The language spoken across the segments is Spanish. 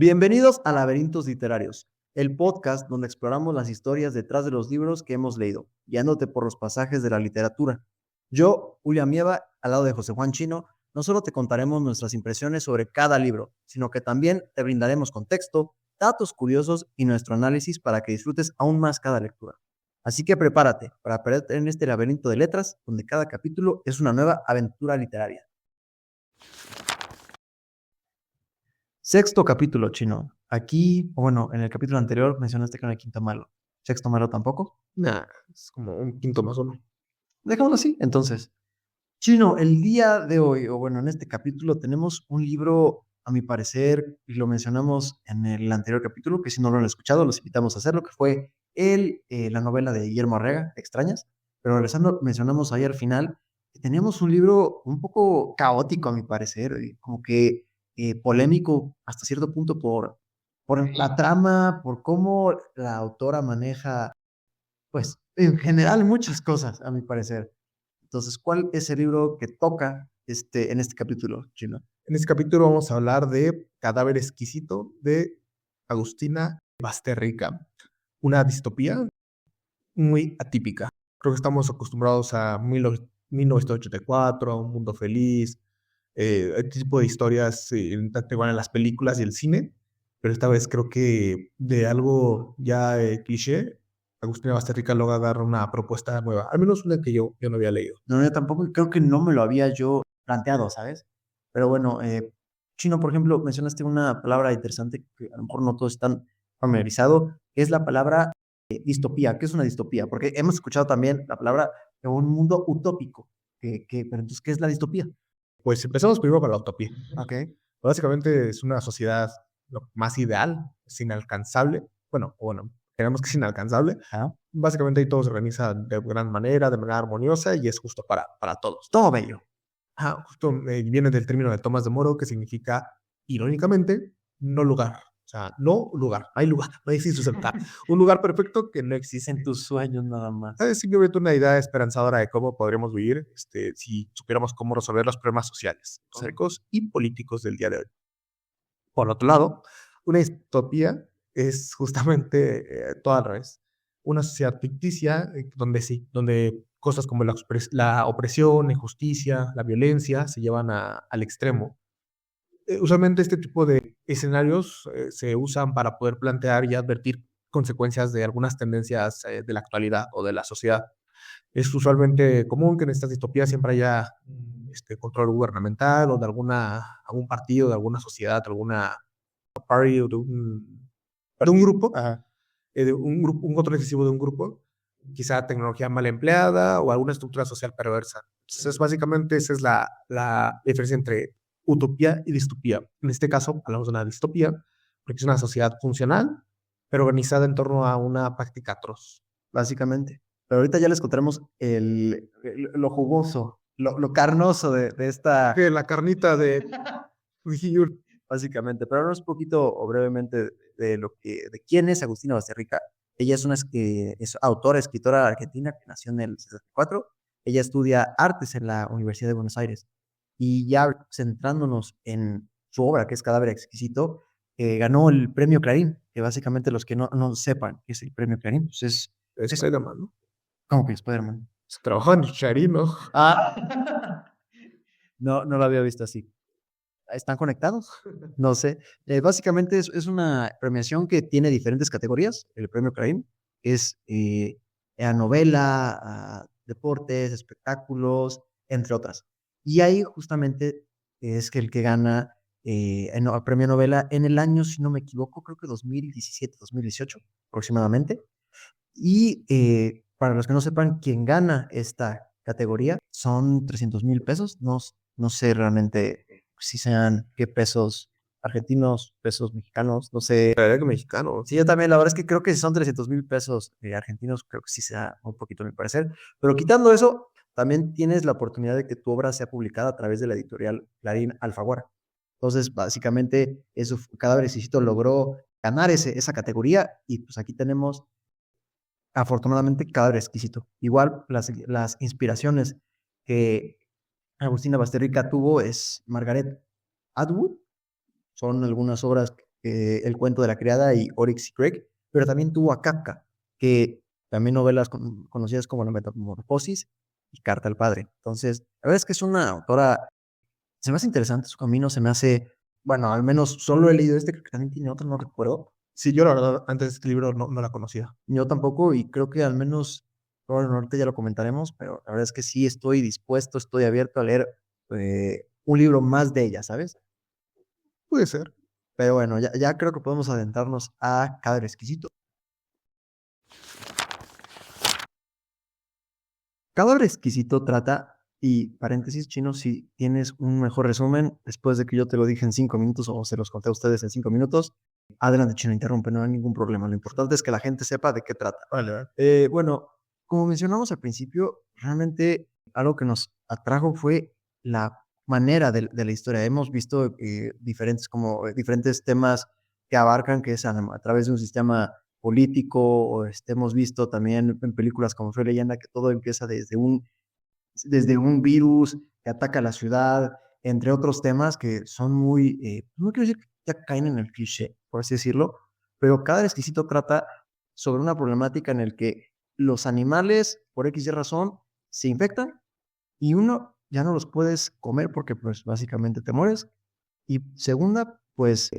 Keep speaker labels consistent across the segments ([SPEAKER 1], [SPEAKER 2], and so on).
[SPEAKER 1] Bienvenidos a Laberintos Literarios, el podcast donde exploramos las historias detrás de los libros que hemos leído, guiándote por los pasajes de la literatura. Yo, William Mieva, al lado de José Juan Chino, no solo te contaremos nuestras impresiones sobre cada libro, sino que también te brindaremos contexto, datos curiosos y nuestro análisis para que disfrutes aún más cada lectura. Así que prepárate para perderte en este laberinto de letras, donde cada capítulo es una nueva aventura literaria. Sexto capítulo, Chino. Aquí, bueno, en el capítulo anterior mencionaste que no hay quinto malo. ¿Sexto malo tampoco?
[SPEAKER 2] Nah, es como un quinto más uno.
[SPEAKER 1] Dejémoslo así. Entonces, Chino, el día de hoy, o bueno, en este capítulo tenemos un libro, a mi parecer, y lo mencionamos en el anterior capítulo, que si no lo han escuchado, los invitamos a hacerlo, que fue la novela de Guillermo Arriaga, ¿Te extrañas? Pero regresando, mencionamos ahí al final que teníamos un libro un poco caótico, a mi parecer, como que polémico hasta cierto punto por la trama, por cómo la autora maneja, pues, en general muchas cosas, a mi parecer. Entonces, ¿cuál es el libro que toca en este capítulo, Chino?
[SPEAKER 2] En este capítulo vamos a hablar de Cadáver Exquisito de Agustina Basterrica, una distopía muy atípica. Creo que estamos acostumbrados a 1984, a Un Mundo Feliz, este tipo de historias tanto igual en las películas y el cine, pero esta vez creo que de algo ya cliché, Agustina Basterrica logra dar una propuesta nueva, al menos una que yo no había leído.
[SPEAKER 1] No, yo tampoco, creo que no me lo había yo planteado, ¿sabes? Pero bueno, Chino, por ejemplo, mencionaste una palabra interesante que a lo mejor no todos están familiarizados, que es la palabra distopía. ¿Qué es una distopía? Porque hemos escuchado también la palabra de un mundo utópico. Pero entonces, ¿qué es la distopía?
[SPEAKER 2] Pues empezamos primero con la utopía.
[SPEAKER 1] Ok.
[SPEAKER 2] Básicamente es una sociedad lo más ideal, es inalcanzable. Bueno, queremos que es inalcanzable.
[SPEAKER 1] Ajá.
[SPEAKER 2] Básicamente ahí todo se organiza de gran manera, de manera armoniosa y es justo para todos.
[SPEAKER 1] Todo bello.
[SPEAKER 2] Justo viene del término de Tomás de Moro que significa, irónicamente, no lugar. O sea, no lugar, hay lugar, no existe un lugar perfecto que no existe.
[SPEAKER 1] En tus sueños nada más.
[SPEAKER 2] Es simplemente una idea esperanzadora de cómo podríamos vivir si supiéramos cómo resolver los problemas sociales, económicos y políticos del día de hoy. Por otro lado, una distopía es justamente todo al revés. Una sociedad ficticia donde cosas como la opresión, la injusticia, la violencia se llevan al extremo. Usualmente este tipo de escenarios se usan para poder plantear y advertir consecuencias de algunas tendencias de la actualidad o de la sociedad. Es usualmente común que en estas distopías siempre haya control gubernamental o de algún partido, de alguna sociedad, de alguna party o de un grupo, un control excesivo de un grupo, quizá tecnología mal empleada o alguna estructura social perversa. Entonces, básicamente esa es la diferencia entre utopía y distopía. En este caso, hablamos de una distopía, porque es una sociedad funcional, pero organizada en torno a una práctica atroz.
[SPEAKER 1] Básicamente. Pero ahorita ya les contaremos lo jugoso, lo carnoso de esta.
[SPEAKER 2] Que la carnita de
[SPEAKER 1] Básicamente. Pero hablamos un poquito o brevemente de quién es Agustina Basterrica. Ella es autora, escritora argentina que nació en el 64. Ella estudia artes en la Universidad de Buenos Aires. Y ya centrándonos en su obra, que es Cadáver Exquisito, ganó el premio Clarín, que básicamente los que no sepan qué es el premio Clarín, pues
[SPEAKER 2] es Spider-Man, ¿no?
[SPEAKER 1] ¿Cómo que Spider-Man?
[SPEAKER 2] Se trabajó en Charín, ¿no?
[SPEAKER 1] No lo había visto así. ¿Están conectados? No sé. Básicamente es una premiación que tiene diferentes categorías. El premio Clarín es a novela, a deportes, espectáculos, entre otras. Y ahí justamente es que el que gana el premio novela en el año, si no me equivoco, creo que 2017, 2018 aproximadamente. Y para los que no sepan, quien gana esta categoría son 300,000 pesos. No sé realmente si sean qué pesos argentinos, pesos mexicanos, no sé.
[SPEAKER 2] La verdad que mexicano.
[SPEAKER 1] Sí, yo también, la verdad es que creo que si son 300,000 pesos argentinos, creo que sí sea un poquito a mi parecer. Pero quitando eso, también tienes la oportunidad de que tu obra sea publicada a través de la editorial Clarín Alfaguara. Entonces, básicamente, eso, Cadáver Exquisito logró ganar esa categoría y pues aquí tenemos afortunadamente Cadáver Exquisito. Igual las inspiraciones que Agustina Basterrica tuvo es Margaret Atwood. Son algunas obras El cuento de la criada y Oryx y Crake, pero también tuvo a Kafka, que también novelas conocidas como La Metamorfosis y Carta al Padre. Entonces, la verdad es que es una autora, se me hace interesante su camino, se me hace, bueno, al menos solo he leído este, creo que también tiene otro, no recuerdo.
[SPEAKER 2] Sí, yo la verdad, antes de este libro no la conocía.
[SPEAKER 1] Yo tampoco, y creo que al menos, bueno, ahorita ya lo comentaremos, pero la verdad es que sí estoy dispuesto, estoy abierto a leer un libro más de ella, ¿sabes?
[SPEAKER 2] Puede ser.
[SPEAKER 1] Pero bueno, ya creo que podemos adentrarnos a Cadáver Exquisito. Cadáver Exquisito trata, y paréntesis chino, si tienes un mejor resumen, después de que yo te lo dije en 5 minutos o se los conté a ustedes en 5 minutos, adelante chino, interrumpe, no hay ningún problema. Lo importante es que la gente sepa de qué trata.
[SPEAKER 2] Vale, vale.
[SPEAKER 1] Bueno, como mencionamos al principio, realmente algo que nos atrajo fue la manera de la historia. Hemos visto diferentes temas que abarcan, que es a través de un sistema político, o hemos visto también en películas como Soy Leyenda, que todo empieza desde un virus que ataca la ciudad, entre otros temas que son muy, no quiero decir que ya caen en el cliché, por así decirlo, pero cada exquisito trata sobre una problemática en el que los animales, por X y razón, se infectan y uno ya no los puedes comer porque pues básicamente te mueres. Y segunda, pues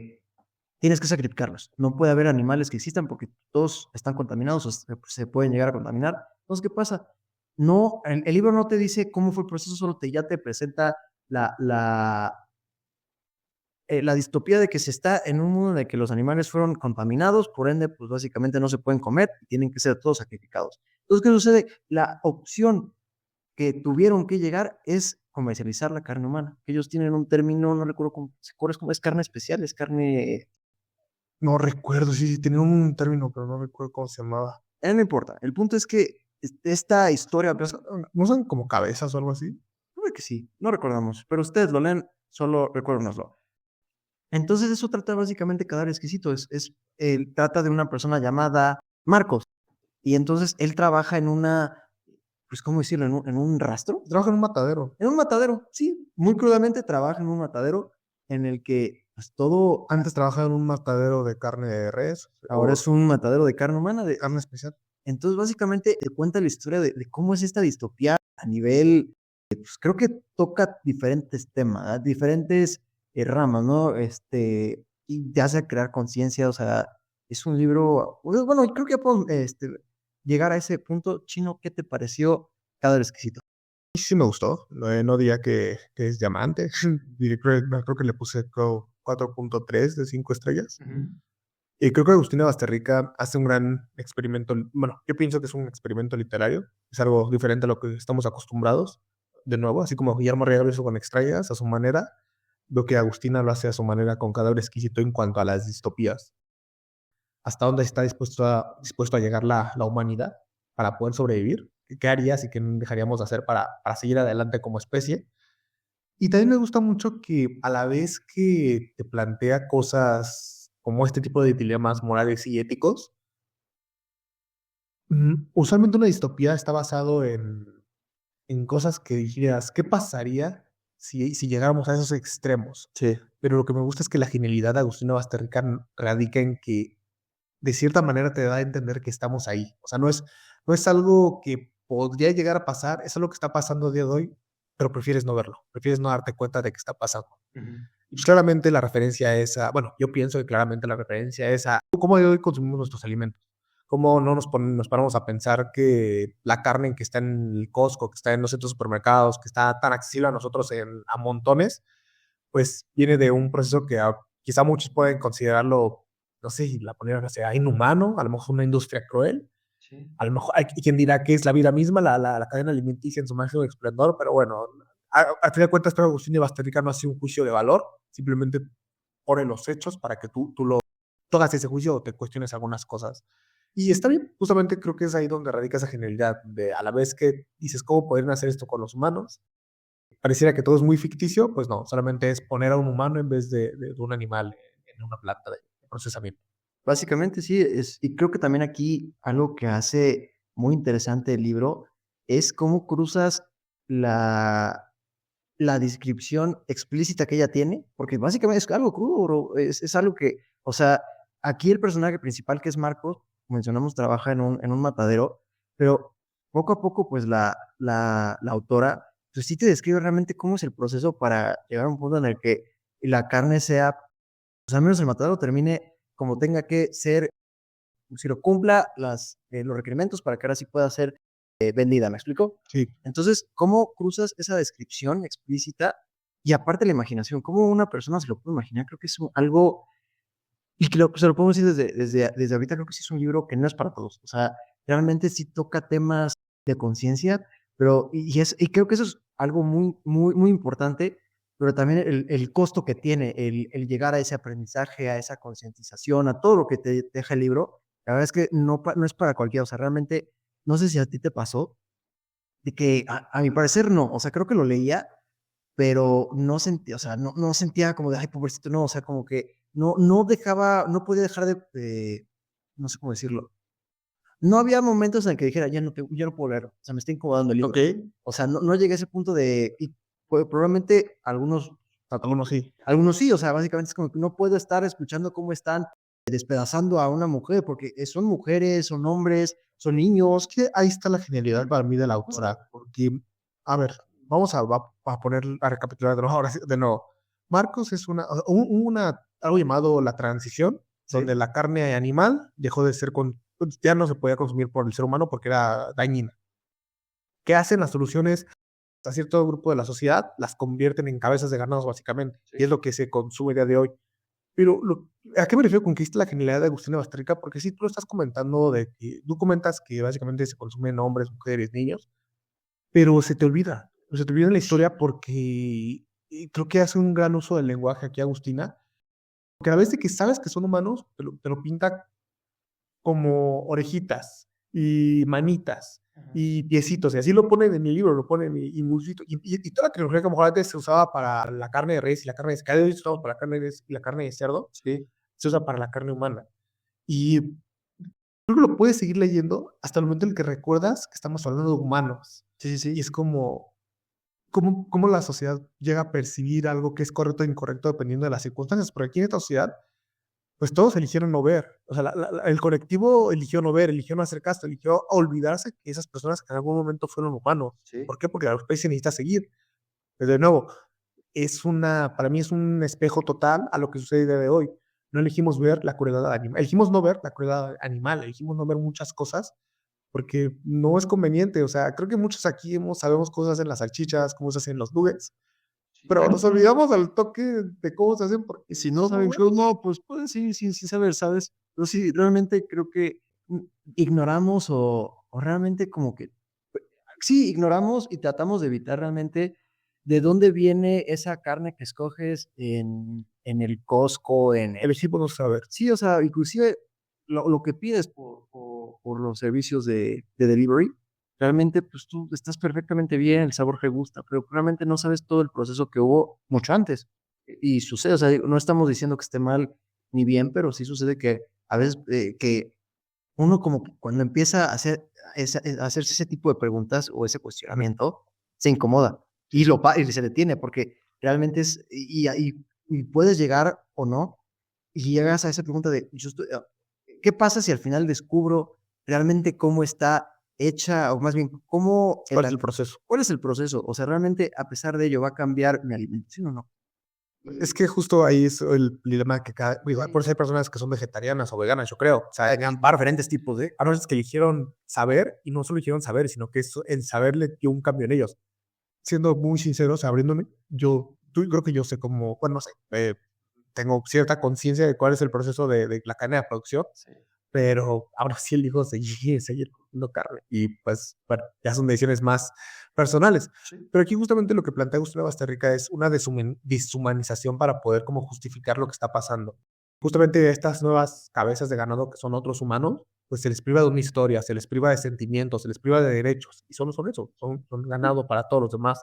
[SPEAKER 1] tienes que sacrificarlos. No puede haber animales que existan porque todos están contaminados o se pueden llegar a contaminar. Entonces, ¿qué pasa? No, el libro no te dice cómo fue el proceso, ya te presenta la, la, la distopía de que se está en un mundo en el que los animales fueron contaminados, por ende, pues básicamente no se pueden comer y tienen que ser todos sacrificados. Entonces, ¿qué sucede? La opción que tuvieron que llegar es comercializar la carne humana. Ellos tienen un término, no recuerdo cómo es carne especial, es carne.
[SPEAKER 2] No recuerdo, sí, tiene un término, pero no recuerdo cómo se llamaba.
[SPEAKER 1] No importa. El punto es que esta historia, pues,
[SPEAKER 2] ¿No son como cabezas o algo así?
[SPEAKER 1] creo que sí, no recordamos, pero ustedes lo leen, solo recuérdenoslo. Entonces eso trata básicamente Cadáver Exquisito, trata de una persona llamada Marcos, y entonces él trabaja en pues, ¿cómo decirlo? En un rastro.
[SPEAKER 2] Trabaja en un matadero.
[SPEAKER 1] En un matadero, sí, muy crudamente trabaja en un matadero en el que pues, todo,
[SPEAKER 2] Antes trabajaba en un matadero de carne de res.
[SPEAKER 1] ahora es un matadero de carne humana.
[SPEAKER 2] Carne especial.
[SPEAKER 1] Entonces básicamente te cuenta la historia de cómo es esta distopía a nivel, pues creo que toca diferentes temas, ¿eh? Diferentes ramas, ¿no? Y te hace crear conciencia, o sea, es un libro, bueno, creo que ya podemos llegar a ese punto. Chino, ¿qué te pareció Cada Exquisito?
[SPEAKER 2] Sí me gustó. No diría que es diamante. Creo que le puse 4.3 de 5 estrellas. Y creo que Agustina Basterrica hace un gran experimento. Bueno, yo pienso que es un experimento literario. Es algo diferente a lo que estamos acostumbrados. De nuevo, así como Guillermo Arriaga lo hizo con Extrañas a su manera, veo que Agustina lo hace a su manera con Cadáver Exquisito en cuanto a las distopías. ¿Hasta dónde está dispuesto a llegar la humanidad para poder sobrevivir? ¿Qué harías y qué dejaríamos de hacer para seguir adelante como especie? Y también me gusta mucho que a la vez que te plantea cosas como este tipo de dilemas morales y éticos, usualmente una distopía está basado en cosas que dijeras, ¿qué pasaría si llegáramos a esos extremos?
[SPEAKER 1] Sí.
[SPEAKER 2] Pero lo que me gusta es que la genialidad de Agustina Basterrica radica en que de cierta manera te da a entender que estamos ahí. O sea, no es algo que podría llegar a pasar, es algo que está pasando a día de hoy, pero prefieres no verlo, prefieres no darte cuenta de que está pasando. Y pues claramente la referencia es bueno, yo pienso que claramente la referencia es a cómo de hoy consumimos nuestros alimentos. Cómo no nos paramos a pensar que la carne que está en el Costco, que está en los centros supermercados, que está tan accesible a nosotros a montones, pues viene de un proceso que quizá muchos pueden considerarlo, no sé si la palabra sea inhumano, a lo mejor una industria cruel,
[SPEAKER 1] Sí.
[SPEAKER 2] a lo mejor hay quien dirá que es la vida misma, la cadena alimenticia en su máximo esplendor, pero bueno, al final de cuentas, Pedro Agustín y Basterrica no hace un juicio de valor, simplemente pone los hechos para que tú hagas ese juicio o te cuestiones algunas cosas. Y está bien, justamente creo que es ahí donde radica esa genialidad, de a la vez que dices, ¿cómo podrían hacer esto con los humanos? Pareciera que todo es muy ficticio, pues no, solamente es poner a un humano en vez de un animal en una planta de procesamiento.
[SPEAKER 1] Básicamente sí, y creo que también aquí algo que hace muy interesante el libro es cómo cruzas la descripción explícita que ella tiene, porque básicamente es algo crudo, bro. Es algo que O sea, aquí el personaje principal, que es Marcos, mencionamos, trabaja en un matadero, pero poco a poco, pues la autora, pues sí te describe realmente cómo es el proceso para llegar a un punto en el que la carne sea, pues al menos el matadero termine como tenga que ser, si lo cumpla los requerimientos para que ahora sí pueda ser vendida, ¿me explico?
[SPEAKER 2] Sí.
[SPEAKER 1] Entonces, ¿cómo cruzas esa descripción explícita y aparte la imaginación? ¿Cómo una persona se lo puede imaginar? Creo que es algo, y que se lo podemos decir desde ahorita, creo que sí es un libro que no es para todos. O sea, realmente sí toca temas de conciencia, pero, y creo que eso es algo muy, muy, muy importante, pero también el costo que tiene el llegar a ese aprendizaje, a esa concientización, a todo lo que te deja el libro. La verdad es que no es para cualquiera. O sea, realmente, no sé si a ti te pasó, de que a mi parecer no. O sea, creo que lo leía, pero no sentía, o sea, no sentía como de, ay, pobrecito, no, o sea, como que no podía dejar no sé cómo decirlo. No había momentos en el que dijera, ya no puedo leer, o sea, me está incomodando el libro.
[SPEAKER 2] Ok.
[SPEAKER 1] O sea, no llegué a ese punto y probablemente algunos sí, o sea, básicamente es como que no puedo estar escuchando cómo están despedazando a una mujer, porque son mujeres, son hombres, son niños.
[SPEAKER 2] Que ahí está la genialidad para mí de la autora, porque, a ver, a poner, a recapitular de nuevo, ahora sí, de nuevo. Marcos es algo llamado la transición,
[SPEAKER 1] Sí.
[SPEAKER 2] donde la carne animal dejó de ser, ya no se podía consumir por el ser humano porque era dañina. ¿Qué hacen las soluciones? A cierto grupo de la sociedad las convierten en cabezas de ganados, básicamente,
[SPEAKER 1] Sí.
[SPEAKER 2] y es lo que se consume a día de hoy. Pero, ¿a qué me refiero con que existe la genialidad de Agustina Basterrica? Porque sí, tú lo estás comentando tú comentas que básicamente se consumen hombres, mujeres, niños, pero se te olvida la historia porque creo que hace un gran uso del lenguaje aquí Agustina, porque a la vez de que sabes que son humanos, te lo pinta como orejitas y manitas y piecitos, y así lo ponen en mi libro, lo ponen y musito, y toda la tecnología que a lo mejor antes se usaba para la carne de res y la carne de cerdo, hoy usamos para la carne de res y la carne de cerdo,
[SPEAKER 1] Sí.
[SPEAKER 2] se usa para la carne humana. Y creo que lo puedes seguir leyendo hasta el momento en el que recuerdas que estamos hablando de humanos.
[SPEAKER 1] Sí, sí,
[SPEAKER 2] Y
[SPEAKER 1] sí.
[SPEAKER 2] es como, cómo la sociedad llega a percibir algo que es correcto o incorrecto dependiendo de las circunstancias. Porque aquí en esta sociedad, pues todos eligieron no ver. O sea, el colectivo eligió no ver, eligió no hacer caso, eligió olvidarse que esas personas en algún momento fueron humanos.
[SPEAKER 1] Sí.
[SPEAKER 2] ¿Por qué? Porque la especie necesita seguir. Pero de nuevo, para mí es un espejo total a lo que sucede el día de hoy. No elegimos ver la crueldad animal, elegimos no ver la crueldad animal, elegimos no ver muchas cosas porque no es conveniente. O sea, creo que muchos aquí sabemos cosas en las salchichas, cómo se hacen los nuggets, pero nos olvidamos al toque de cómo se hacen porque
[SPEAKER 1] Y si no saben cómo, pues pueden seguir sin saber, ¿sabes? Pero sí, realmente creo que mm, ignoramos o realmente como que, sí, ignoramos y tratamos de evitar realmente de dónde viene esa carne que escoges en el Costco,
[SPEAKER 2] elegimos no saber.
[SPEAKER 1] sí, o sea, inclusive lo que pides por los servicios de delivery, realmente pues tú estás perfectamente bien, el sabor te gusta, pero realmente no sabes todo el proceso que hubo mucho antes. Y sucede, o sea, no estamos diciendo que esté mal ni bien, pero sí sucede que a veces que uno como que cuando empieza a hacerse ese tipo de preguntas o ese cuestionamiento, se incomoda y se detiene porque realmente y puedes llegar o no y llegas a esa pregunta de, ¿qué pasa si al final descubro realmente cómo está hecha o más bien
[SPEAKER 2] ¿Cuál es el proceso?
[SPEAKER 1] cuál es el proceso? O sea, realmente a pesar de ello va a cambiar mi alimentación o no.
[SPEAKER 2] Es que justo ahí es el dilema que igual por eso hay personas que son vegetarianas o veganas, yo creo. O sea, hay
[SPEAKER 1] Diferentes tipos de.
[SPEAKER 2] a veces que eligieron saber y no solo eligieron saber, sino que el saber le dio un cambio en ellos. Siendo muy sinceros, abriéndome, creo que yo sé cómo, bueno, no sé, tengo cierta conciencia de cuál es el proceso de la cadena de producción,
[SPEAKER 1] Sí.
[SPEAKER 2] pero ahora sí elijo seguir comiendo carne. Y pues, bueno, ya son decisiones más personales.
[SPEAKER 1] Sí.
[SPEAKER 2] Pero aquí justamente lo que plantea Gustavo Basterrica es una deshumanización para poder como justificar lo que está pasando. Justamente estas nuevas cabezas de ganado que son otros humanos, pues se les priva de una historia, se les priva de sentimientos, se les priva de derechos. Y solo son eso, son ganado para todos los demás.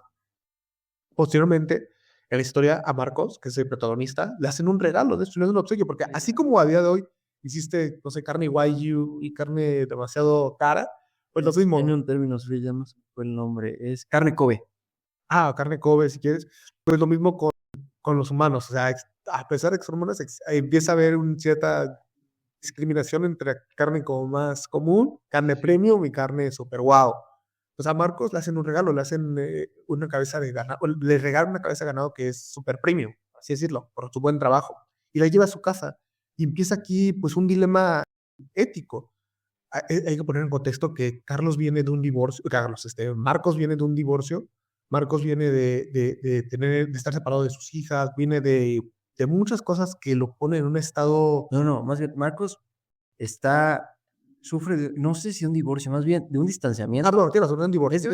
[SPEAKER 2] Posteriormente, en la historia a Marcos, que es el protagonista, le hacen un regalo, de hecho, le hacen un obsequio, porque así como a día de hoy hiciste, no sé, carne wagyu y carne demasiado cara, pues lo mismo.
[SPEAKER 1] Tiene un término, se llama el nombre, es carne Kobe.
[SPEAKER 2] Carne Kobe, si quieres, pues lo mismo con con los humanos. O sea, a pesar de que son humanos, empieza a haber una cierta discriminación entre carne como más común, carne premium y carne super wow. Pues a Marcos le hacen un regalo, le hacen una cabeza de ganado, le regalan una cabeza de ganado que es super premium, así decirlo, por su buen trabajo. Y la lleva a su casa. Y empieza aquí, pues, un dilema ético. Hay que poner en contexto que Carlos viene de un divorcio, Marcos viene de un divorcio, Marcos viene de estar separado de sus hijas, viene de muchas cosas que lo ponen en un estado...
[SPEAKER 1] No, más bien, Marcos sufre de, no sé si un divorcio, más bien de un distanciamiento.
[SPEAKER 2] No, tienes razón, un divorcio.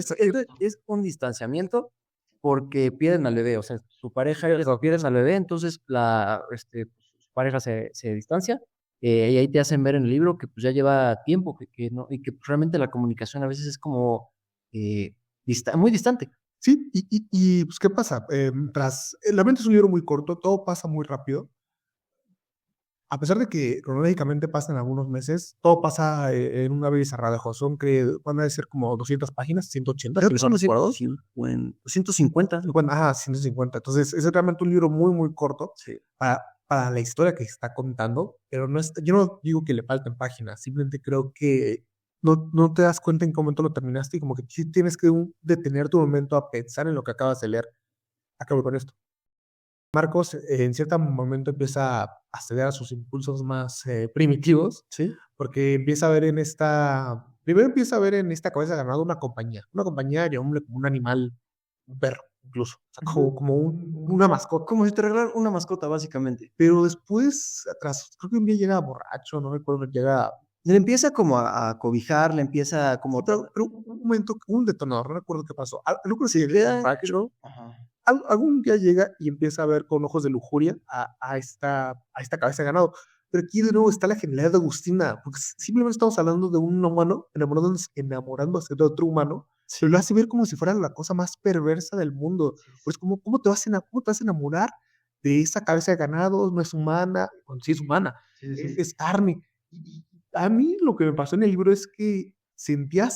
[SPEAKER 1] Es un distanciamiento porque pierden al bebé, o sea, su pareja pierden al bebé, entonces su pareja se distancia, y ahí te hacen ver en el libro que pues ya lleva tiempo, que no, y que pues, realmente la comunicación a veces es como muy distante.
[SPEAKER 2] Sí, pues, ¿qué pasa? La mente es un libro muy corto, todo pasa muy rápido. A pesar de que cronológicamente pasan algunos meses, todo pasa en un abrir y cerrar de ojos. Van a ser como 200 páginas, 180.
[SPEAKER 1] Creo que son 150.
[SPEAKER 2] Ajá, 150. Entonces, es realmente un libro muy, muy corto
[SPEAKER 1] Sí.
[SPEAKER 2] para la historia que está contando, pero yo no digo que le falten páginas, simplemente creo que no te das cuenta en qué momento lo terminaste y como que sí tienes que detener tu momento a pensar en lo que acabas de leer. Acabo con esto. Marcos en cierto momento empieza a ceder a sus impulsos más primitivos,
[SPEAKER 1] Sí.
[SPEAKER 2] porque primero empieza a ver en esta cabeza de ganado una compañía llamémosle como un animal, un perro incluso, o sea, como una mascota.
[SPEAKER 1] Como si te regalaran una mascota, básicamente.
[SPEAKER 2] Pero después, creo que un día llega borracho, no recuerdo,
[SPEAKER 1] Le empieza como a cobijar, le empieza como...
[SPEAKER 2] pero un momento, un detonador, no recuerdo qué pasó. No creo si
[SPEAKER 1] Le da-
[SPEAKER 2] borracho.
[SPEAKER 1] Ajá.
[SPEAKER 2] Algún día llega y empieza a ver con ojos de lujuria a esta cabeza de ganado. Pero aquí de nuevo está la genialidad de Agustina, porque simplemente estamos hablando de un humano enamorándose de otro humano, pero lo hace ver como si fuera la cosa más perversa del mundo. Pues, ¿cómo te vas a enamorar de esa cabeza de ganado? No es humana, bueno, sí es humana, es carne. Y a mí lo que me pasó en el libro es que sentía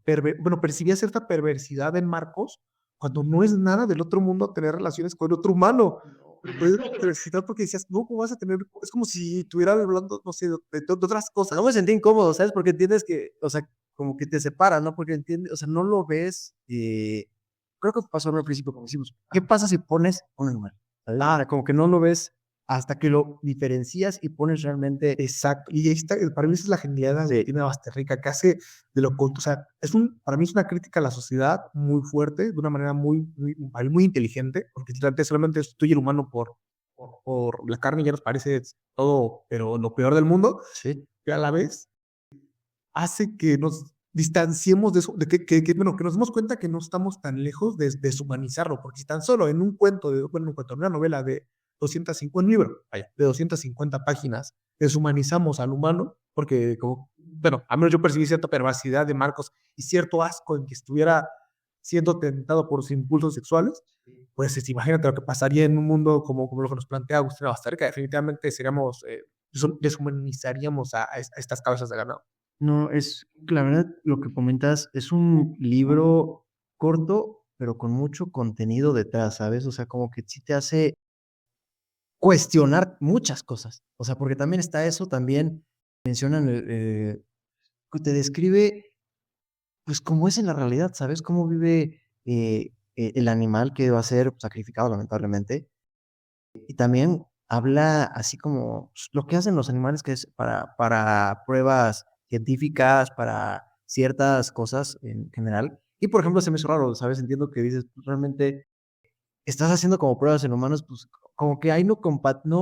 [SPEAKER 2] percibía cierta perversidad en Marcos, cuando no es nada del otro mundo tener relaciones con otro humano. Puedes perversidad porque decías, no, ¿cómo vas a tener? Es como si estuviera hablando, no sé, de otras cosas.
[SPEAKER 1] No me sentí incómodo, ¿sabes? Porque entiendes que, o sea, como que te separa, ¿no? Porque entiendes, o sea, no lo ves. Creo que pasó al principio, como decimos, ¿qué pasa si pones un animal? ¿Sabes? Como que no lo ves hasta que lo diferencias y pones realmente...
[SPEAKER 2] Exacto. Y para mí esa es la genialidad de Tina Basterrica, que hace de lo o sea, para mí es una crítica a la sociedad muy fuerte, de una manera muy inteligente, porque solamente sustituye el humano por la carne, ya nos parece todo, pero lo peor del mundo,
[SPEAKER 1] Sí.
[SPEAKER 2] que a la vez hace que nos distanciemos de eso, que nos demos cuenta que no estamos tan lejos de deshumanizarlo, porque si tan solo en un cuento, en una novela de 250, un libro, de 250 páginas, deshumanizamos al humano, porque a menos yo percibí cierta perversidad de Marcos y cierto asco en que estuviera siendo tentado por sus impulsos sexuales, pues imagínate lo que pasaría en un mundo como lo que nos plantea Agustina Basterrica. Definitivamente deshumanizaríamos a estas cabezas de ganado.
[SPEAKER 1] No, la verdad, lo que comentas es un libro corto, pero con mucho contenido detrás, ¿sabes? O sea, como que sí te hace cuestionar muchas cosas. O sea, porque también está eso, también mencionan, que te describe, pues, cómo es en la realidad, ¿sabes? Cómo vive el animal que va a ser sacrificado, lamentablemente. Y también habla así como pues, lo que hacen los animales, que es para pruebas científicas, para ciertas cosas en general. Y, por ejemplo, se me hizo raro, ¿sabes? Entiendo que dices, pues, realmente estás haciendo como pruebas en humanos, pues como que ahí no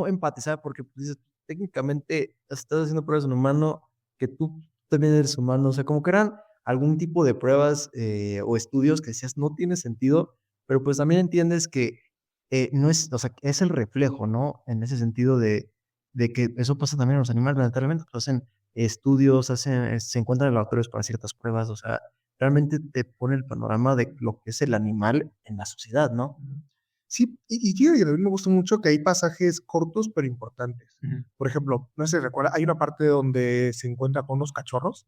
[SPEAKER 1] empatizar, porque pues, dices, técnicamente estás haciendo pruebas en humano, que tú también eres humano, o sea, como que eran algún tipo de pruebas o estudios que decías, no tiene sentido, pero pues también entiendes que no es, o sea, que es el reflejo, ¿no? En ese sentido de que eso pasa también en los animales, lamentablemente, pues, hacen estudios, se encuentran laboratorios para ciertas pruebas, o sea, realmente te pone el panorama de lo que es el animal en la sociedad, ¿no?
[SPEAKER 2] Sí, y fíjate que también me gusta mucho que hay pasajes cortos pero importantes. Por ejemplo, no sé si recuerda, hay una parte donde se encuentra con unos cachorros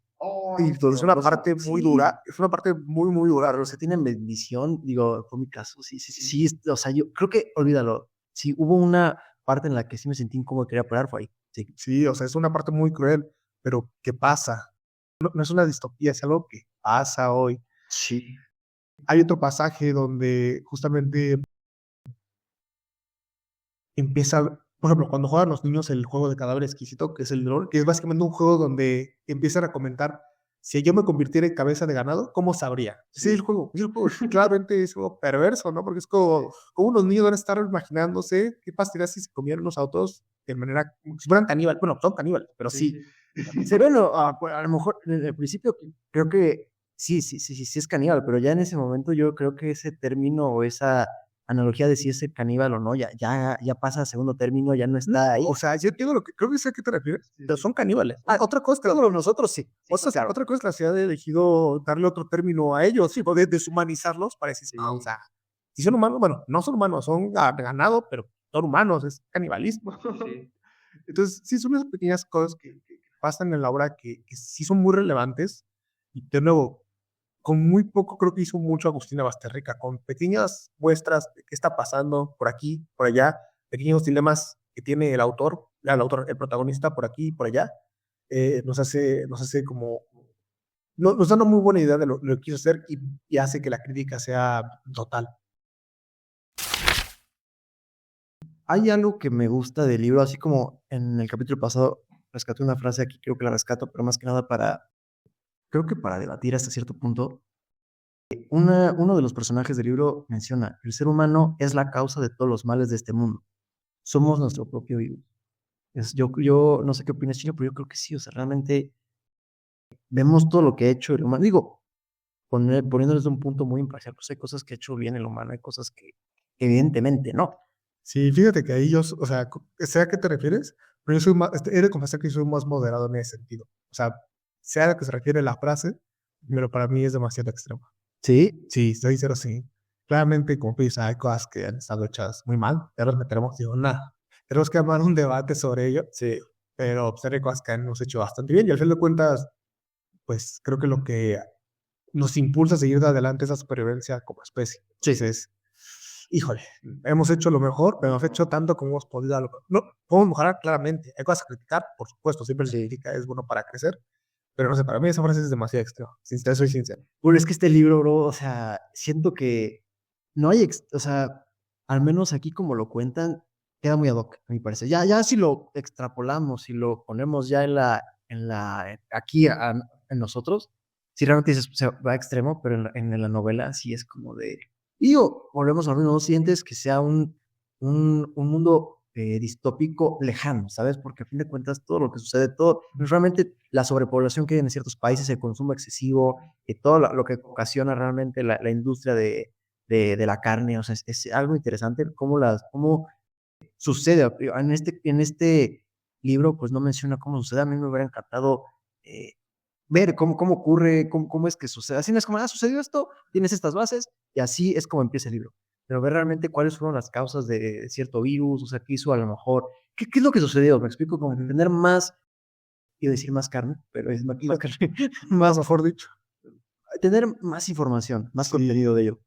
[SPEAKER 2] y entonces es una parte muy dura, es una parte muy, muy dura.
[SPEAKER 1] Pero se tienen bendición, digo, fue mi caso, sí, o sea, yo creo que, olvídalo, si hubo una parte en la que sí me sentí incómodo y quería parar, fue ahí, sí.
[SPEAKER 2] Sí, o sea, es una parte muy cruel, pero ¿qué pasa? No es una distopía, es algo que pasa hoy.
[SPEAKER 1] Sí.
[SPEAKER 2] Hay otro pasaje donde justamente empieza, por ejemplo, cuando juegan los niños el juego de cadáver exquisito, que es el lore, que es básicamente un juego donde empiezan a comentar, si yo me convirtiera en cabeza de ganado, ¿cómo sabría? Sí, es el juego, claramente es algo perverso, ¿no? Porque es como unos niños van a estar imaginándose qué pasaría si se comieran los autos de manera, como si fueran caníbales, bueno, son caníbales, pero sí.
[SPEAKER 1] Sí, bueno, pues, a lo mejor desde el principio creo que sí es caníbal, pero ya en ese momento yo creo que ese término o esa analogía de si es caníbal o no, ya pasa a segundo término, ya no está ahí.
[SPEAKER 2] O sea, yo entiendo lo que, creo que sé a qué te refieres, pero son caníbales.
[SPEAKER 1] Otra cosa que nosotros sí.
[SPEAKER 2] Claro. Otra cosa es la ciudad de elegido darle otro término a ellos, sí, poder deshumanizarlos para decir, o sea, si son humanos, bueno, no son humanos, son ganado, pero son humanos, es canibalismo. Sí. Entonces, sí, son esas pequeñas cosas que pasan en la obra que sí son muy relevantes. Y de nuevo, con muy poco creo que hizo mucho Agustina Basterrica, con pequeñas muestras de qué está pasando por aquí, por allá, pequeños dilemas que tiene el protagonista por aquí y por allá, nos hace como, nos da una muy buena idea de lo que quiso hacer y hace que la crítica sea total.
[SPEAKER 1] Hay algo que me gusta del libro, así como en el capítulo pasado rescaté una frase aquí, creo que la rescato, pero más que nada creo que para debatir hasta cierto punto. Uno de los personajes del libro menciona, el ser humano es la causa de todos los males de este mundo. Somos nuestro propio virus. Yo no sé qué opinas, Chino, pero yo creo que sí, o sea, realmente vemos todo lo que ha hecho el humano. Digo, poniéndoles de un punto muy imparcial, pues hay cosas que ha hecho bien el humano, hay cosas que evidentemente no.
[SPEAKER 2] Sí, fíjate que ahí yo, o sea, sé a qué te refieres, pero yo soy más, he de confesar que soy más moderado en ese sentido. O sea, sé a lo que se refiere la frase, pero para mí es demasiado extremo.
[SPEAKER 1] Sí,
[SPEAKER 2] Sí, estoy sincero, sí. Claramente, como tú dices, hay cosas que han estado hechas muy mal, ya nos meteremos en una, tenemos que armar un debate sobre ello,
[SPEAKER 1] sí.
[SPEAKER 2] pero pues, hay cosas que hemos hecho bastante bien y al fin de cuentas, pues creo que lo que nos impulsa a seguir de adelante es la supervivencia como especie.
[SPEAKER 1] Sí.
[SPEAKER 2] Entonces, híjole, hemos hecho lo mejor, pero hemos hecho tanto como hemos podido. No, podemos mejorar claramente. Hay cosas que criticar, por supuesto, siempre la crítica es bueno para crecer, pero no sé, para mí esa frase es demasiado extrema. Sincero, soy sincero.
[SPEAKER 1] Bueno, es que este libro, bro, o sea, siento que no hay, o sea, al menos aquí como lo cuentan, queda muy ad hoc, a mi parecer. Ya si lo extrapolamos, si lo ponemos ya aquí en nosotros, si realmente se va a extremo, pero en la novela sí es como de, y yo, volvemos a lo mismo, no sientes que sea un mundo distópico lejano, ¿sabes? Porque a fin de cuentas todo lo que sucede, todo, realmente la sobrepoblación que hay en ciertos países, el consumo excesivo, y todo lo que ocasiona realmente la industria de la carne, o sea, es algo interesante cómo sucede. En este libro, pues no menciona cómo sucede, a mí me hubiera encantado ver cómo ocurre, cómo es que sucede. Así no es como, sucedió esto, tienes estas bases, y así es como empieza el libro. Pero ver realmente cuáles fueron las causas de cierto virus, o sea, qué hizo a lo mejor, qué es lo que sucedió, me explico, como tener más, quiero decir más carne, pero es más carne,
[SPEAKER 2] Más mejor dicho.
[SPEAKER 1] tener más información, más contenido de ello.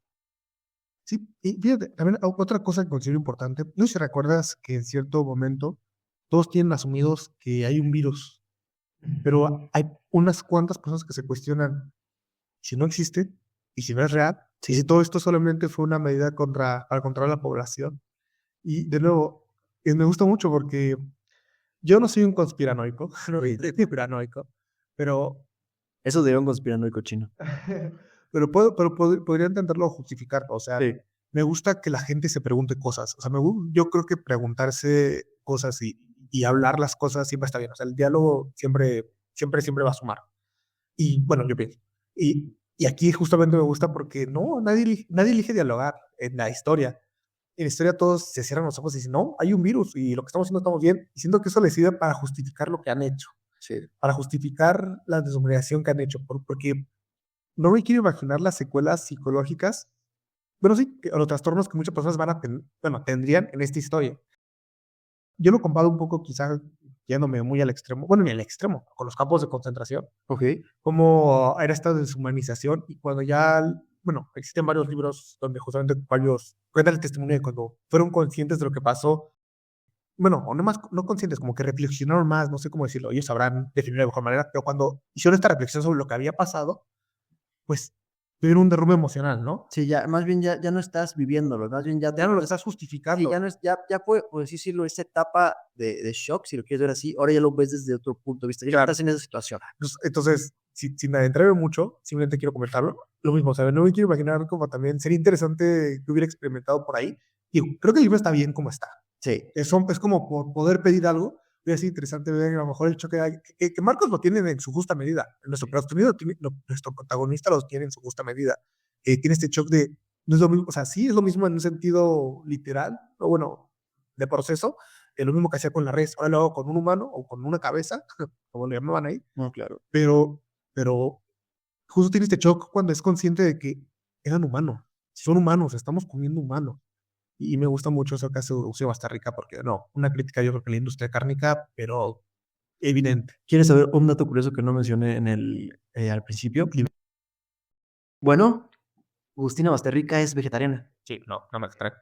[SPEAKER 2] Sí, y fíjate, también otra cosa que considero importante, no sé si recuerdas que en cierto momento todos tienen asumidos que hay un virus, pero hay unas cuantas personas que se cuestionan si no existe y si no es real, y si todo esto solamente fue una medida para controlar la población. Y de nuevo, me gusta mucho porque yo no soy un conspiranoico, no soy conspiranoico, pero
[SPEAKER 1] Eso de un conspiranoico chino.
[SPEAKER 2] podría intentarlo justificar. O sea,
[SPEAKER 1] Sí.
[SPEAKER 2] me gusta que la gente se pregunte cosas. O sea, yo creo que preguntarse cosas y hablar las cosas siempre está bien. O sea, el diálogo siempre va a sumar. Y bueno, yo pienso. Y aquí justamente me gusta porque no, nadie elige dialogar en la historia. En la historia todos se cierran los ojos y dicen, no, hay un virus y lo que estamos haciendo estamos bien. Y siento que eso les sirve para justificar lo que han hecho.
[SPEAKER 1] Sí.
[SPEAKER 2] Para justificar la deshumanización que han hecho. Porque no me quiero imaginar las secuelas psicológicas bueno, sí, los trastornos que muchas personas tendrían en esta historia. Yo lo comparo un poco, quizás yéndome muy al extremo, bueno, ni al extremo, con los campos de concentración,
[SPEAKER 1] Ok.
[SPEAKER 2] como era esta deshumanización y cuando ya, bueno, existen varios libros donde justamente varios cuentan el testimonio de cuando fueron conscientes de lo que pasó, bueno, o no más, no conscientes, como que reflexionaron más, no sé cómo decirlo, ellos sabrán definirlo de mejor manera, pero cuando hicieron esta reflexión sobre lo que había pasado, pues tuvieron un derrumbe emocional, ¿no?
[SPEAKER 1] Sí, ya, más bien ya no estás viviéndolo, más bien
[SPEAKER 2] Ya no lo estás
[SPEAKER 1] sí,
[SPEAKER 2] justificando.
[SPEAKER 1] ya no es, ya fue, por así decirlo, esa etapa de shock, si lo quieres ver así, ahora ya lo ves desde otro punto de vista, ya no
[SPEAKER 2] Claro.
[SPEAKER 1] estás en esa situación.
[SPEAKER 2] Entonces, sin adentrarme mucho, simplemente quiero comentarlo. Lo mismo, ¿sabes? No me quiero imaginar como también sería interesante que hubiera experimentado por ahí. Y creo que el libro está bien como está.
[SPEAKER 1] Sí,
[SPEAKER 2] Es como por poder pedir algo. Hubiera sido interesante ver a lo mejor el choque que Marcos lo tiene en su justa medida. Nuestro protagonista lo tiene en su justa medida. Tiene este shock de, no es lo mismo, o sea, sí es lo mismo en un sentido literal, o bueno, de proceso, es lo mismo que hacía con la res, ahora lo hago con un humano o con una cabeza, como le llamaban ahí,
[SPEAKER 1] no, claro.
[SPEAKER 2] pero justo tiene este shock cuando es consciente de que eran humanos, son humanos, estamos comiendo humanos. Y me gusta mucho eso que hace Eugenio Bastarrica, porque no, una crítica yo creo que a la industria cárnica, pero evidente.
[SPEAKER 1] ¿Quieres saber un dato curioso que no mencioné al principio? Bueno, Agustina Basterrica es vegetariana.
[SPEAKER 2] Sí, no me extrae.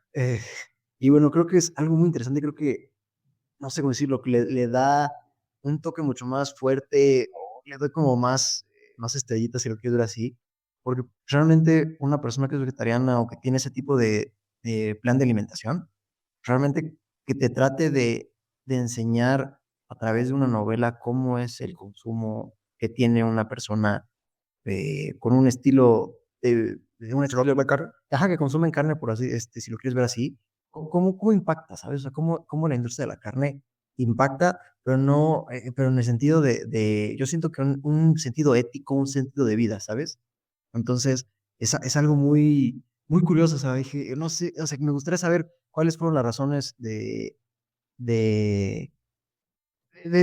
[SPEAKER 1] Y bueno, creo que es algo muy interesante, creo que, no sé cómo decirlo, que le da un toque mucho más fuerte, o le doy como más estrellitas, si lo quiero decir así, porque realmente una persona que es vegetariana o que tiene ese tipo de plan de alimentación, realmente que te trate de enseñar a través de una novela cómo es el consumo que tiene una persona con un estilo de un estilo
[SPEAKER 2] ¿De carne?
[SPEAKER 1] ajá, que consumen carne, por así, si lo quieres ver así, cómo impacta, ¿sabes? O sea, cómo la industria de la carne impacta, pero no, pero en el sentido yo siento que un sentido ético, un sentido de vida, ¿sabes? Entonces, es algo muy curioso, o sea, dije, no sé, o sea, me gustaría saber cuáles fueron las razones de, de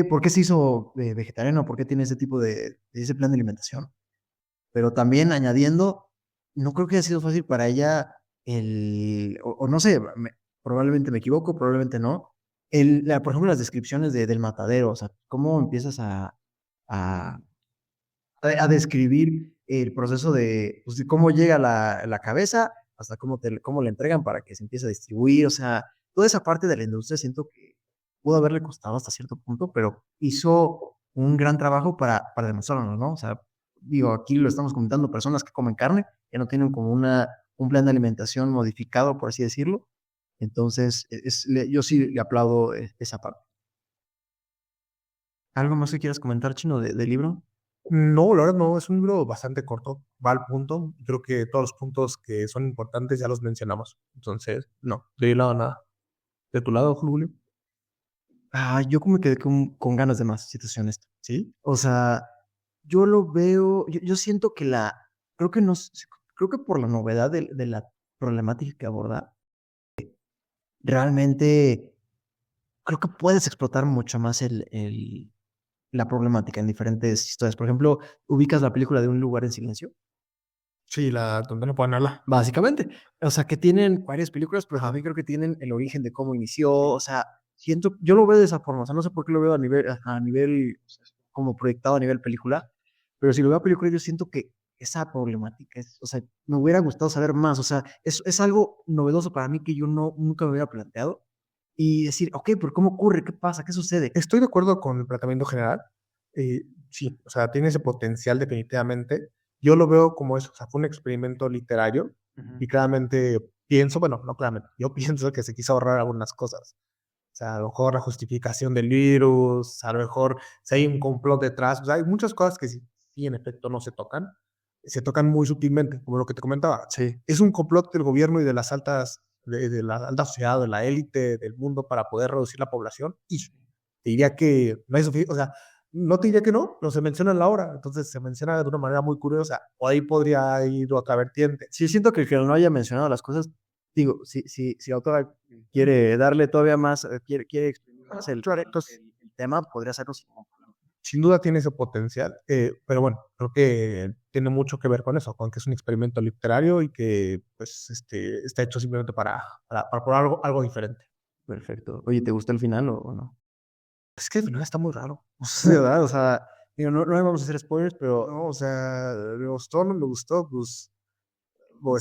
[SPEAKER 1] por qué se hizo vegetariano, por qué tiene ese tipo de ese plan de alimentación, pero también añadiendo, no creo que haya sido fácil para ella o no sé, probablemente me equivoco, probablemente no, por ejemplo, las descripciones del matadero, o sea, cómo empiezas a, a describir el proceso pues, de cómo llega la cabeza hasta cómo le entregan para que se empiece a distribuir, o sea, toda esa parte de la industria siento que pudo haberle costado hasta cierto punto, pero hizo un gran trabajo para demostrarlo, ¿no? O sea, digo, aquí lo estamos comentando, personas que comen carne, que no tienen como un plan de alimentación modificado, por así decirlo. Entonces, yo sí le aplaudo esa parte. ¿Algo más que quieras comentar, Chino, del libro?
[SPEAKER 2] No, la verdad no, es un libro bastante corto, va al punto. Creo que todos los puntos que son importantes ya los mencionamos. Entonces, no, de mi lado nada. ¿De tu lado, Julio?
[SPEAKER 1] Yo como me quedé con ganas de más, si te soy honesto.
[SPEAKER 2] Sí.
[SPEAKER 1] O sea, yo lo veo, yo siento que creo que no, creo que por la novedad de la problemática que aborda, realmente creo que puedes explotar mucho más la problemática en diferentes historias. Por ejemplo, ubicas la película de Un lugar en silencio.
[SPEAKER 2] Sí, donde no pueden hablar.
[SPEAKER 1] Básicamente. O sea, que tienen varias películas, pero también creo que tienen el origen de cómo inició. O sea, yo lo veo de esa forma. O sea, no sé por qué lo veo a nivel, como proyectado a nivel película, pero si lo veo a película, yo siento que esa problemática o sea, me hubiera gustado saber más. O sea, es algo novedoso para mí que yo nunca me hubiera planteado. Y decir, ok, pero ¿cómo ocurre? ¿Qué pasa? ¿Qué sucede?
[SPEAKER 2] Estoy de acuerdo con el planteamiento general. Sí, o sea, tiene ese potencial definitivamente. Yo lo veo como eso, o sea, fue un experimento literario y claramente pienso, bueno, no claramente, yo pienso que se quiso ahorrar algunas cosas. O sea, a lo mejor la justificación del virus, a lo mejor si hay un complot detrás, o sea, hay muchas cosas que sí en efecto no se tocan muy sutilmente, como lo que te comentaba.
[SPEAKER 1] Sí.
[SPEAKER 2] Es un complot del gobierno y de la alta sociedad, de la élite del mundo para poder reducir la población y te diría que no hay suficiente, o sea, no te diría que no, pero se menciona en la obra, entonces se menciona de una manera muy curiosa, o ahí podría ir otra vertiente.
[SPEAKER 1] Sí, siento que el que no haya mencionado las cosas, digo, si la autora quiere darle todavía más, quiere exprimir más el tema, podría hacerlo sin ningún problema.
[SPEAKER 2] sin duda tiene ese potencial, pero bueno, creo que tiene mucho que ver con eso, con que es un experimento literario y que pues está hecho simplemente para probar algo diferente.
[SPEAKER 1] Perfecto. Oye, ¿te gustó el final o no?
[SPEAKER 2] Es que el final está muy raro.
[SPEAKER 1] De verdad, o sea, digo, no vamos a hacer spoilers, pero
[SPEAKER 2] No, o sea, me gustó, no me gustó, pues,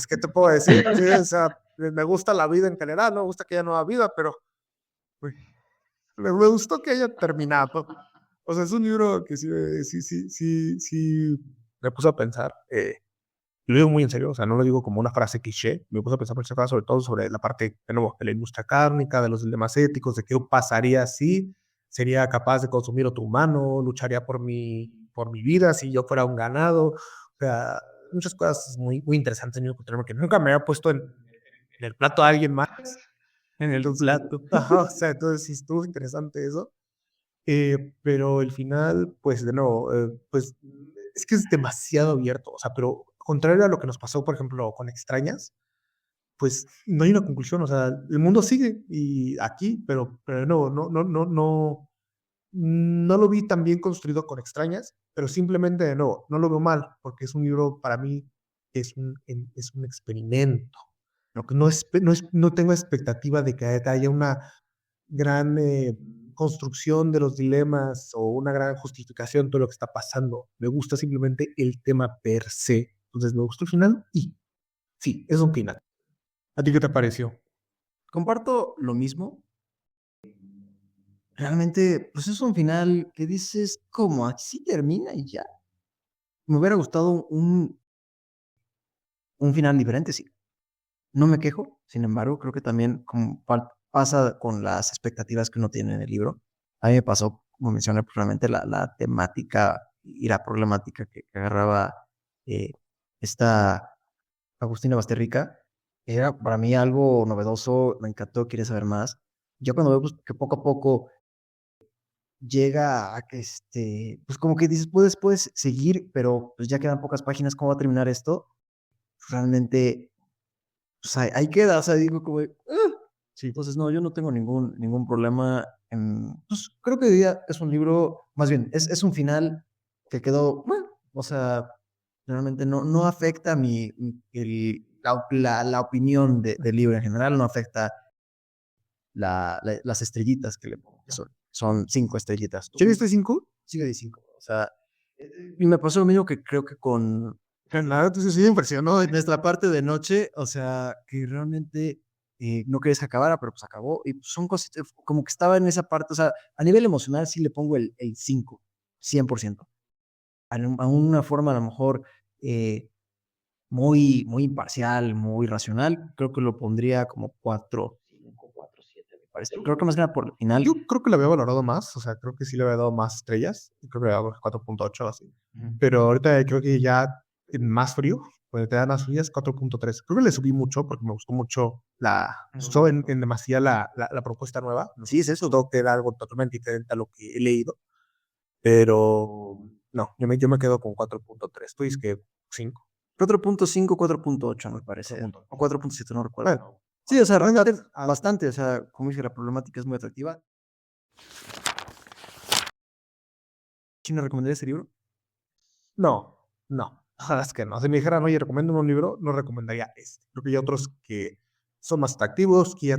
[SPEAKER 2] ¿qué te puedo decir? Sí, o sea, me gusta la vida en general, no me gusta que haya nueva vida, pero pues, me gustó que haya terminado. O sea, es un libro que sí, me puso a pensar. Lo digo muy en serio, o sea, no lo digo como una frase cliché, me puse a pensar sobre todo sobre la parte, de nuevo, de la industria cárnica, de los dilemas éticos, de qué pasaría si sería capaz de consumir otro humano, lucharía por mi vida si yo fuera un ganado, o sea, muchas cosas muy interesantes en mi que nunca me había puesto en el plato de alguien más.
[SPEAKER 1] en el plato.
[SPEAKER 2] Ajá, o sea, entonces sí estuvo interesante eso. Pero el final, pues de nuevo, pues es que es demasiado abierto, o sea, pero contrario a lo que nos pasó, por ejemplo, con Extrañas, pues no hay una conclusión, o sea, el mundo sigue y aquí, pero no lo vi tan bien construido con Extrañas, pero simplemente de nuevo, no lo veo mal, porque es un libro para mí, es un experimento. Lo que no tengo expectativa de que haya una gran construcción de los dilemas o una gran justificación de todo lo que está pasando. Me gusta simplemente el tema per se. Entonces me gustó el final y sí, es un final. ¿A ti qué te pareció?
[SPEAKER 1] Comparto lo mismo. Realmente, pues es un final que dices, ¿cómo? Así termina y ya. Me hubiera gustado un final diferente, sí. No me quejo, sin embargo, creo que también como pasa con las expectativas que uno tiene en el libro. A mí me pasó, como mencioné, pues realmente la temática y la problemática que agarraba eh, esta Agustina Basterrica era para mí algo novedoso, me encantó, quería saber más. Yo cuando veo pues, que poco a poco llega a que pues como que dices, puedes seguir, pero pues ya quedan pocas páginas, ¿cómo va a terminar esto? Realmente, pues ahí queda, o sea, digo como, sí, entonces no, yo no tengo ningún problema pues creo que diría es un libro, más bien, es un final que quedó, bueno, o sea, realmente no afecta la opinión del libro en general, no afecta las estrellitas que le pongo, que son 5 estrellitas.
[SPEAKER 2] ¿Sí viste 5?
[SPEAKER 1] Sigue de 5. O sea, y me pasó lo mismo que creo que con
[SPEAKER 2] Nada, entonces sí me impresionó.
[SPEAKER 1] nuestra parte de noche, o sea, que realmente no querías que acabara, pero pues acabó. Y pues, son cosas, como que estaba en esa parte, o sea, a nivel emocional sí le pongo el 5, 100%. A una forma a lo mejor muy imparcial, muy racional, creo que lo pondría como 4, 5, 4, 7, me parece. Creo que más que nada por el final.
[SPEAKER 2] Yo creo que le había valorado más, o sea, creo que sí le había dado más estrellas, creo que le había dado 4.8 así. Pero ahorita creo que ya en más frío, pues te dan más frías 4.3. Creo que le subí mucho porque me gustó mucho me gustó en demasía la propuesta nueva.
[SPEAKER 1] Sí, es eso.
[SPEAKER 2] Gustó que era algo totalmente diferente a lo que he leído, pero no, yo me quedo con 4.3. Tú dices que 5.
[SPEAKER 1] 4.5, 4.8 me parece. O 4.7, no recuerdo.
[SPEAKER 2] Bueno,
[SPEAKER 1] Sí, o sea, realmente bastante. O sea, como dije, la problemática es muy atractiva. ¿Quién me recomendaría ese libro?
[SPEAKER 2] no, es que no. Si me dijeran, oye, recomiendo un libro, no recomendaría este. Creo que hay otros que son más atractivos, que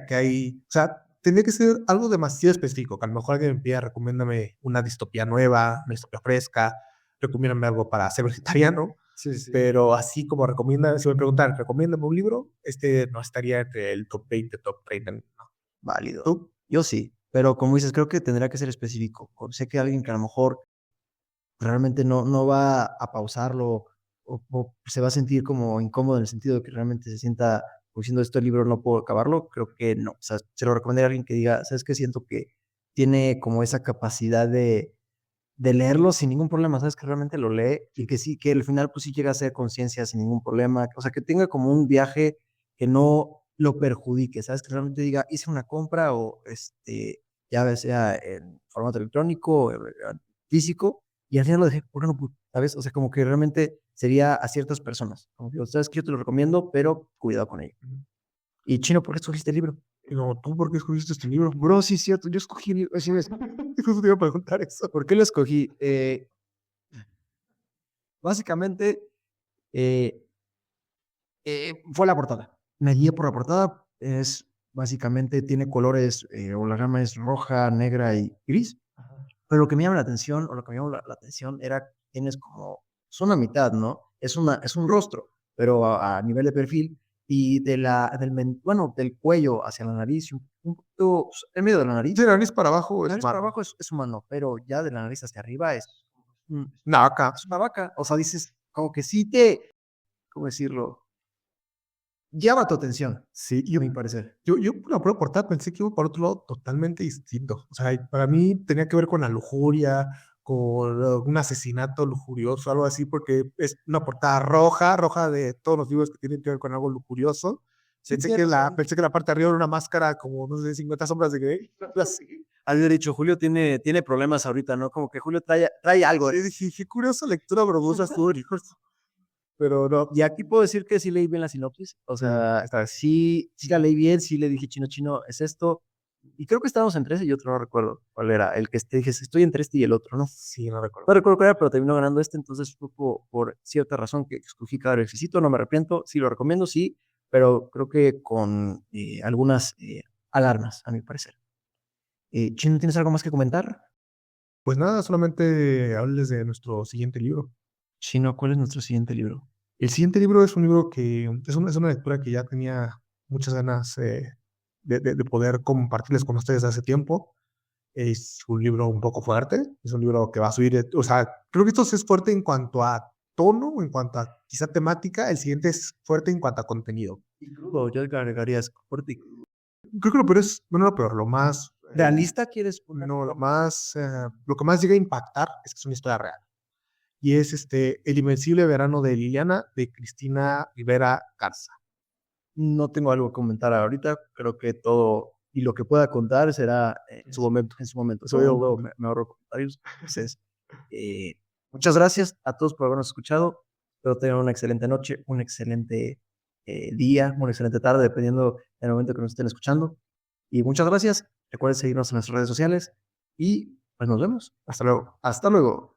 [SPEAKER 2] hay, o sea, tendría que ser algo demasiado específico, que a lo mejor alguien me pida, recomiéndame una distopía nueva, una distopía fresca, recomiéndame algo para ser vegetariano,
[SPEAKER 1] Sí.
[SPEAKER 2] pero así como recomienda, si me preguntan, recomiéndame un libro, no estaría entre el top 20, top 30. No.
[SPEAKER 1] Válido.
[SPEAKER 2] ¿Tú?
[SPEAKER 1] Yo sí, pero como dices, creo que tendrá que ser específico. Sé que alguien que a lo mejor realmente no va a pausarlo o se va a sentir como incómodo en el sentido de que realmente se sienta diciendo esto el libro no puedo acabarlo, creo que no. O sea, se lo recomendaría a alguien que diga, ¿sabes qué? Siento que tiene como esa capacidad de leerlo sin ningún problema, ¿sabes? Que realmente lo lee y que sí, que al final pues sí llega a ser conciencia sin ningún problema, o sea, que tenga como un viaje que no lo perjudique, ¿sabes? Que realmente diga, hice una compra o ya sea en formato electrónico o físico y al final lo dejé, ¿por qué no pude? ¿Sabes? O sea, como que realmente sería a ciertas personas, como que, ¿sabes? Que yo te lo recomiendo, pero cuidado con ello. Y Chino, ¿por qué escogiste el libro?
[SPEAKER 2] Y no, ¿tú por qué escogiste este libro?
[SPEAKER 1] Bro, sí es cierto, yo escogí el libro.
[SPEAKER 2] Justo te iba a preguntar eso.
[SPEAKER 1] ¿Por qué lo escogí? Básicamente, eh, fue la portada. Me guié por la portada. Es básicamente tiene colores, o la gama es roja, negra y gris. Pero lo que me llama la atención, o lo que me llamó la atención era, tienes como, es una mitad, ¿no? Es un rostro, pero a nivel de perfil, y bueno, del cuello hacia la nariz, un poquito, en medio de la nariz.
[SPEAKER 2] De la nariz para abajo
[SPEAKER 1] La
[SPEAKER 2] es
[SPEAKER 1] nariz para
[SPEAKER 2] humano.
[SPEAKER 1] abajo es humano, pero ya de la nariz hacia arriba mm,
[SPEAKER 2] Una vaca.
[SPEAKER 1] es una vaca. O sea, dices, como que ¿cómo decirlo? Llama tu atención,
[SPEAKER 2] Sí,
[SPEAKER 1] a mi parecer.
[SPEAKER 2] yo por la prueba portada pensé que iba para otro lado totalmente distinto. O sea, para mí tenía que ver con la lujuria, con un asesinato lujurioso, algo así, porque es una portada roja, roja de todos los libros que tienen que ver con algo lujurioso.
[SPEAKER 1] Sí,
[SPEAKER 2] Pensé que la parte de arriba era una máscara como, no sé, 50 sombras de Grey. Así.
[SPEAKER 1] había dicho, Julio tiene problemas ahorita, ¿no? Como que Julio trae algo.
[SPEAKER 2] Sí, dije, qué curiosa lectura, pero me gusta todo. Pero no,
[SPEAKER 1] Y aquí puedo decir que sí leí bien la sinopsis. O sea,
[SPEAKER 2] esta vez.
[SPEAKER 1] sí la leí bien, sí le dije, chino, es esto. Y creo que estábamos entre ese y otro, no recuerdo cuál era. El que te dije, estoy entre este y el otro, ¿no?
[SPEAKER 2] Sí, no recuerdo.
[SPEAKER 1] No recuerdo cuál era, pero terminó ganando este, entonces fue por cierta razón que escogí cada requisito, no me arrepiento, sí lo recomiendo, sí, pero creo que con algunas alarmas, a mi parecer. Chino, ¿tienes algo más que comentar?
[SPEAKER 2] Pues nada, solamente hables de nuestro siguiente libro.
[SPEAKER 1] Chino, ¿cuál es nuestro siguiente libro?
[SPEAKER 2] El siguiente libro es un libro que es una lectura que ya tenía muchas ganas de poder compartirles con ustedes hace tiempo. Es un libro un poco fuerte, es un libro que va a subir, o sea, creo que esto sí es fuerte en cuanto a tono, en cuanto a quizá temática, el siguiente es fuerte en cuanto a contenido.
[SPEAKER 1] Y crudo, yo agregaría es fuerte y crudo.
[SPEAKER 2] Creo que lo peor es, bueno, lo peor, lo más,
[SPEAKER 1] ¿Realista quieres poner?
[SPEAKER 2] no, lo que más llega a impactar es que es una historia real. Y es El Invencible Verano de Liliana, de Cristina Rivera Garza.
[SPEAKER 1] No tengo algo que comentar ahorita, creo que todo y lo que pueda contar será en su momento, en su momento. Luego me ahorro comentarios. Entonces, muchas gracias a todos por habernos escuchado. Espero tengan una excelente noche, un excelente día, una excelente tarde, dependiendo del momento que nos estén escuchando. Y muchas gracias. Recuerden seguirnos en nuestras redes sociales y pues nos vemos.
[SPEAKER 2] Hasta luego.
[SPEAKER 1] Hasta luego.